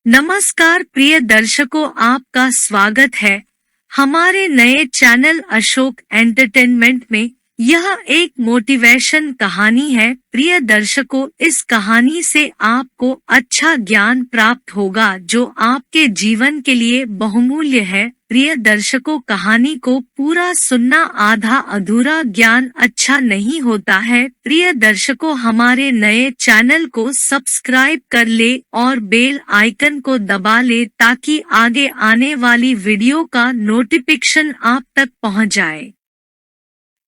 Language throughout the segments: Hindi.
नमस्कार प्रिय दर्शकों, आपका स्वागत है हमारे नए चैनल अशोक एंटरटेनमेंट में। यह एक मोटिवेशन कहानी है। प्रिय दर्शकों, इस कहानी से आपको अच्छा ज्ञान प्राप्त होगा जो आपके जीवन के लिए बहुमूल्य है। प्रिय दर्शकों, कहानी को पूरा सुनना आधा अधूरा ज्ञान अच्छा नहीं होता है। प्रिय दर्शकों, हमारे नए चैनल को सब्सक्राइब कर ले और बेल आइकन को दबा ले ताकि आगे आने वाली वीडियो का नोटिफिकेशन आप तक पहुंच जाए।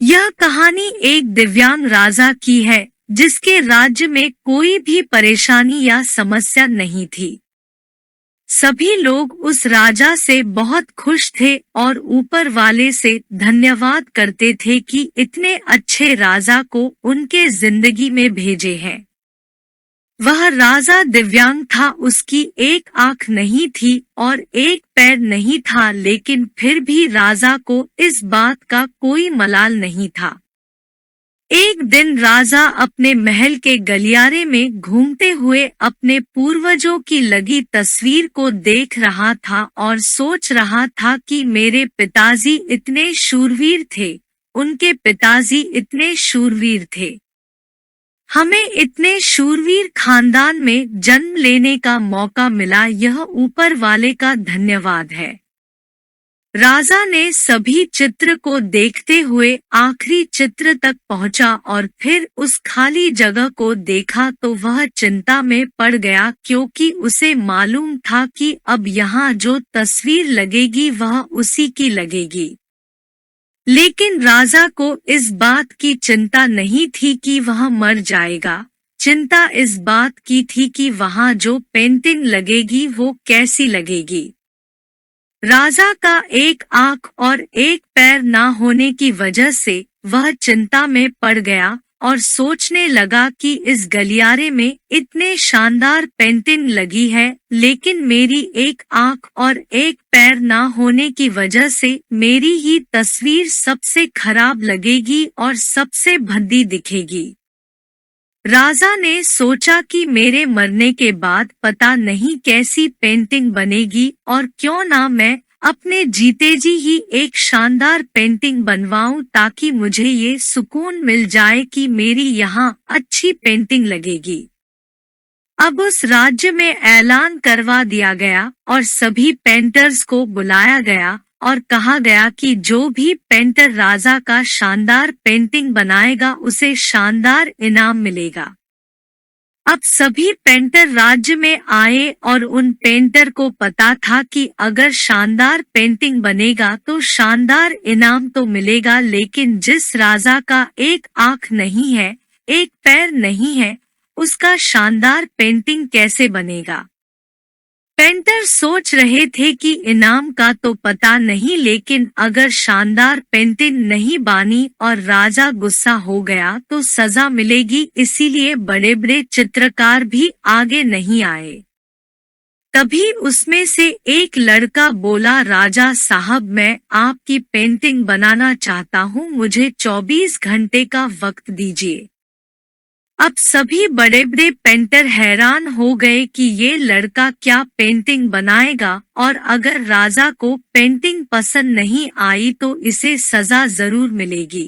यह कहानी एक दिव्यांग राजा की है जिसके राज्य में कोई भी परेशानी या समस्या नहीं थी। सभी लोग उस राजा से बहुत खुश थे और ऊपर वाले से धन्यवाद करते थे कि इतने अच्छे राजा को उनके जिंदगी में भेजे हैं। वह राजा दिव्यांग था, उसकी एक आंख नहीं थी और एक पैर नहीं था, लेकिन फिर भी राजा को इस बात का कोई मलाल नहीं था। एक दिन राजा अपने महल के गलियारे में घूमते हुए अपने पूर्वजों की लगी तस्वीर को देख रहा था और सोच रहा था कि मेरे पिताजी इतने शूरवीर थे, उनके पिताजी इतने शूरवीर थे। हमें इतने शूरवीर खानदान में जन्म लेने का मौका मिला, यह ऊपर वाले का धन्यवाद है। राजा ने सभी चित्र को देखते हुए आखिरी चित्र तक पहुंचा और फिर उस खाली जगह को देखा तो वह चिंता में पड़ गया, क्योंकि उसे मालूम था कि अब यहाँ जो तस्वीर लगेगी वह उसी की लगेगी। लेकिन राजा को इस बात की चिंता नहीं थी कि वह मर जाएगा। चिंता इस बात की थी कि वहाँ जो पेंटिंग लगेगी वो कैसी लगेगी। राजा का एक आंख और एक पैर ना होने की वजह से वह चिंता में पड़ गया और सोचने लगा कि इस गलियारे में इतने शानदार पेंटिंग लगी है, लेकिन मेरी एक आंख और एक पैर ना होने की वजह से मेरी ही तस्वीर सबसे खराब लगेगी और सबसे भद्दी दिखेगी। राजा ने सोचा कि मेरे मरने के बाद पता नहीं कैसी पेंटिंग बनेगी और क्यों ना मैं अपने जीते जी ही एक शानदार पेंटिंग बनवाऊं, ताकि मुझे ये सुकून मिल जाए कि मेरी यहाँ अच्छी पेंटिंग लगेगी। अब उस राज्य में ऐलान करवा दिया गया और सभी पेंटर्स को बुलाया गया और कहा गया कि जो भी पेंटर राजा का शानदार पेंटिंग बनाएगा उसे शानदार इनाम मिलेगा। अब सभी पेंटर राज्य में आए और उन पेंटर को पता था कि अगर शानदार पेंटिंग बनेगा तो शानदार इनाम तो मिलेगा, लेकिन जिस राजा का एक आंख नहीं है, एक पैर नहीं है, उसका शानदार पेंटिंग कैसे बनेगा। पेंटर सोच रहे थे कि इनाम का तो पता नहीं, लेकिन अगर शानदार पेंटिंग नहीं बनी और राजा गुस्सा हो गया तो सजा मिलेगी, इसीलिए बड़े बड़े चित्रकार भी आगे नहीं आए। तभी उसमें से एक लड़का बोला, राजा साहब, मैं आपकी पेंटिंग बनाना चाहता हूँ, मुझे 24 घंटे का वक्त दीजिए। अब सभी बड़े बड़े पेंटर हैरान हो गए कि ये लड़का क्या पेंटिंग बनाएगा, और अगर राजा को पेंटिंग पसंद नहीं आई तो इसे सजा जरूर मिलेगी।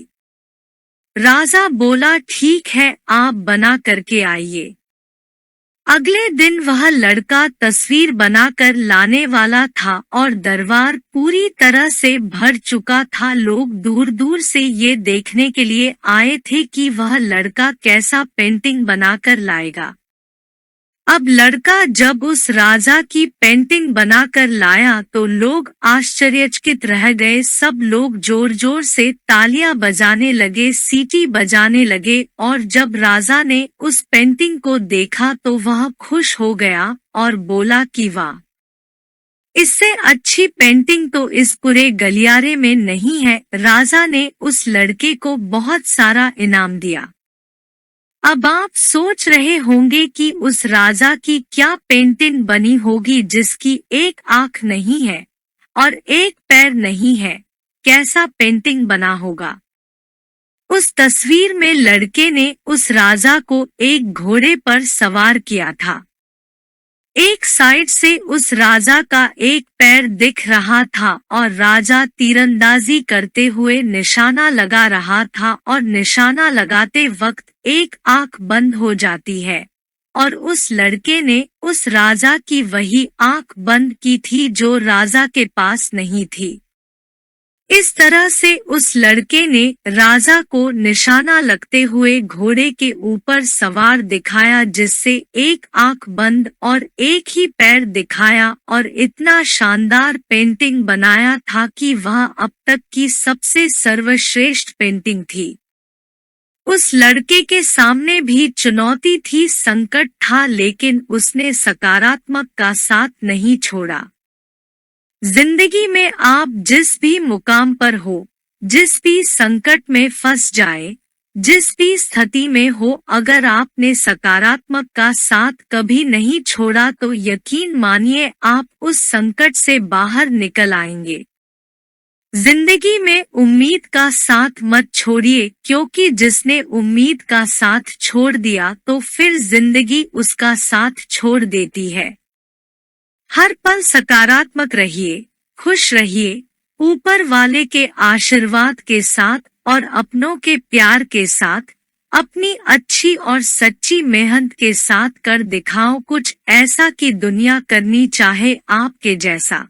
राजा बोला, ठीक है, आप बना करके आइए। अगले दिन वह लड़का तस्वीर बनाकर लाने वाला था और दरबार पूरी तरह से भर चुका था। लोग दूर दूर से ये देखने के लिए आए थे कि वह लड़का कैसा पेंटिंग बनाकर लाएगा। अब लड़का जब उस राजा की पेंटिंग बनाकर लाया तो लोग आश्चर्यचकित रह गए। सब लोग जोर जोर से तालियां बजाने लगे, सीटी बजाने लगे, और जब राजा ने उस पेंटिंग को देखा तो वह खुश हो गया और बोला कि वाह, इससे अच्छी पेंटिंग तो इस पूरे गलियारे में नहीं है। राजा ने उस लड़के को बहुत सारा इनाम दिया। अब आप सोच रहे होंगे कि उस राजा की क्या पेंटिंग बनी होगी जिसकी एक आंख नहीं है और एक पैर नहीं है, कैसा पेंटिंग बना होगा। उस तस्वीर में लड़के ने उस राजा को एक घोड़े पर सवार किया था। एक साइड से उस राजा का एक पैर दिख रहा था और राजा तीरंदाजी करते हुए निशाना लगा रहा था और निशाना लगाते वक्त एक आंख बंद हो जाती है और उस लड़के ने उस राजा की वही आंख बंद की थी जो राजा के पास नहीं थी। इस तरह से उस लड़के ने राजा को निशाना लगते हुए घोड़े के ऊपर सवार दिखाया जिससे एक आंख बंद और एक ही पैर दिखाया और इतना शानदार पेंटिंग बनाया था कि वह अब तक की सबसे सर्वश्रेष्ठ पेंटिंग थी। उस लड़के के सामने भी चुनौती थी, संकट था, लेकिन उसने सकारात्मक का साथ नहीं छोड़ा। जिंदगी में आप जिस भी मुकाम पर हो, जिस भी संकट में फंस जाए, जिस भी स्थिति में हो, अगर आपने सकारात्मक का साथ कभी नहीं छोड़ा तो यकीन मानिए आप उस संकट से बाहर निकल आएंगे। जिंदगी में उम्मीद का साथ मत छोड़िए, क्योंकि जिसने उम्मीद का साथ छोड़ दिया तो फिर जिंदगी उसका साथ छोड़ देती है। हर पल सकारात्मक रहिए, खुश रहिए, ऊपर वाले के आशीर्वाद के साथ और अपनों के प्यार के साथ, अपनी अच्छी और सच्ची मेहनत के साथ कर दिखाओ कुछ ऐसा कि दुनिया करनी चाहे आपके जैसा।